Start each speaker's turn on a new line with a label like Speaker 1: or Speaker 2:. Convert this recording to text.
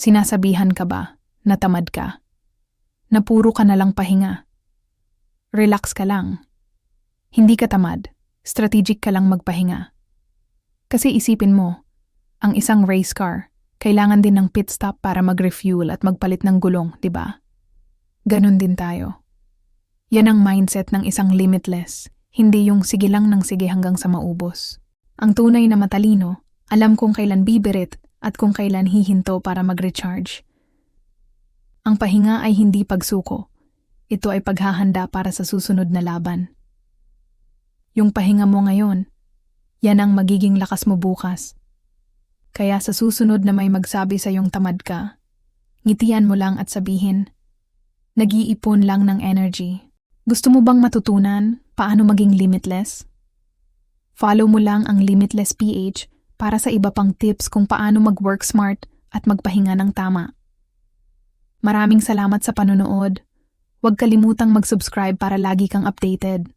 Speaker 1: Sinasabihan ka ba na tamad ka? Na puro ka na lang pahinga? Relax ka lang. Hindi ka tamad. Strategic ka lang magpahinga. Kasi isipin mo, ang isang race car, kailangan din ng pit stop para mag-refuel at magpalit ng gulong, di ba? Ganon din tayo. Yan ang mindset ng isang limitless, hindi yung sige lang ng sige hanggang sa maubos. Ang tunay na matalino, alam kung kailan bibirit at kung kailan hihinto para mag-recharge. Ang pahinga ay hindi pagsuko. Ito ay paghahanda para sa susunod na laban. Yung pahinga mo ngayon, yan ang magiging lakas mo bukas. Kaya sa susunod na may magsabi sa iyong tamad ka, ngitian mo lang at sabihin, nag-iipon lang ng energy. Gusto mo bang matutunan paano maging limitless? Follow mo lang ang Limitless PH para sa iba pang tips kung paano mag-work smart at magpahinga ng tama. Maraming salamat sa panonood. Huwag kalimutang mag-subscribe para lagi kang updated.